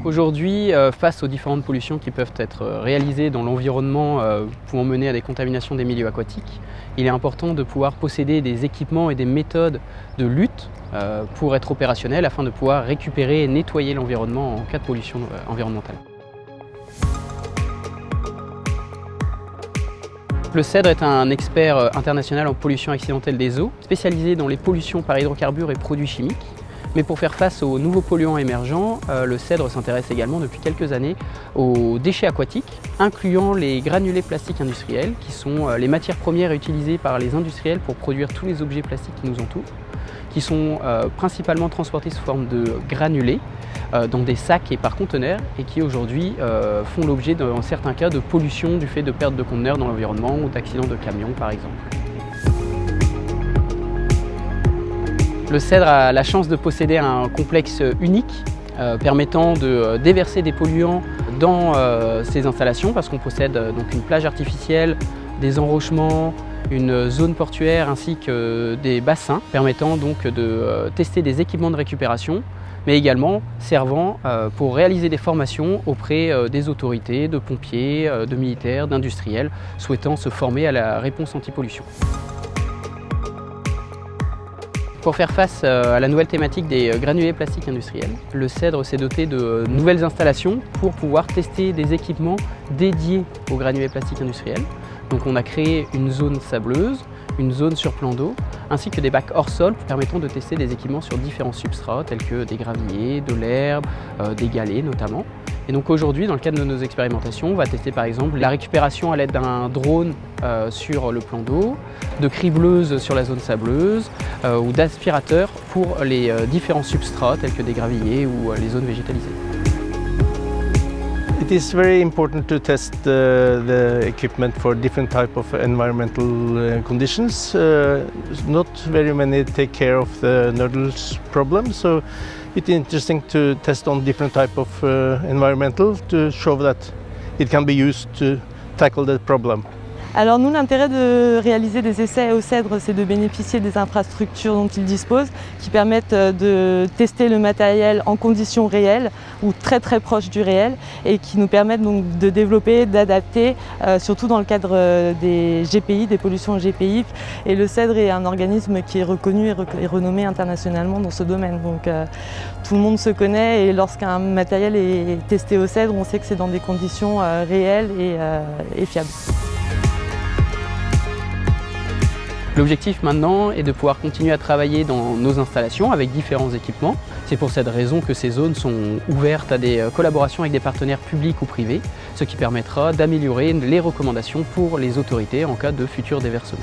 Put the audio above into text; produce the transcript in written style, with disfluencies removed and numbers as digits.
Aujourd'hui, face aux différentes pollutions qui peuvent être réalisées dans l'environnement pouvant mener à des contaminations des milieux aquatiques, il est important de pouvoir posséder des équipements et des méthodes de lutte pour être opérationnel afin de pouvoir récupérer et nettoyer l'environnement en cas de pollution environnementale. Le CEDRE est un expert international en pollution accidentelle des eaux, spécialisé dans les pollutions par hydrocarbures et produits chimiques. Mais pour faire face aux nouveaux polluants émergents, le CEDRE s'intéresse également depuis quelques années aux déchets aquatiques, incluant les granulés plastiques industriels, qui sont les matières premières utilisées par les industriels pour produire tous les objets plastiques qui nous entourent, qui sont principalement transportés sous forme de granulés dans des sacs et par conteneurs, et qui aujourd'hui font l'objet dans certains cas de pollution du fait de pertes de conteneurs dans l'environnement ou d'accidents de camions par exemple. Le CEDRE a la chance de posséder un complexe unique permettant de déverser des polluants dans ces installations, parce qu'on possède donc une plage artificielle, des enrochements, une zone portuaire ainsi que des bassins permettant donc de tester des équipements de récupération, mais également servant pour réaliser des formations auprès des autorités, de pompiers, de militaires, d'industriels souhaitant se former à la réponse anti-pollution. Pour faire face à la nouvelle thématique des granulés plastiques industriels, le CEDRE s'est doté de nouvelles installations pour pouvoir tester des équipements dédiés aux granulés plastiques industriels. Donc on a créé une zone sableuse, une zone sur plan d'eau, ainsi que des bacs hors sol permettant de tester des équipements sur différents substrats tels que des graviers, de l'herbe, des galets notamment. Et donc aujourd'hui, dans le cadre de nos expérimentations, on va tester par exemple la récupération à l'aide d'un drone sur le plan d'eau, de cribleuses sur la zone sableuse ou d'aspirateurs pour les différents substrats tels que des graviers ou les zones végétalisées. It is very important to test the equipment for different type of environmental conditions. Not very many take care of the nodules problem, so it's interesting to test on different type of environmental to show that it can be used to tackle the problem. Alors nous, l'intérêt de réaliser des essais au CEDRE, c'est de bénéficier des infrastructures dont il dispose, qui permettent de tester le matériel en conditions réelles ou très proches du réel, et qui nous permettent donc de développer, d'adapter, surtout dans le cadre des GPI, des pollutions GPI. Et le CEDRE est un organisme qui est reconnu et renommé internationalement dans ce domaine. Donc tout le monde se connaît, et lorsqu'un matériel est testé au CEDRE, on sait que c'est dans des conditions réelles et fiables. L'objectif maintenant est de pouvoir continuer à travailler dans nos installations avec différents équipements. C'est pour cette raison que ces zones sont ouvertes à des collaborations avec des partenaires publics ou privés, ce qui permettra d'améliorer les recommandations pour les autorités en cas de futurs déversements.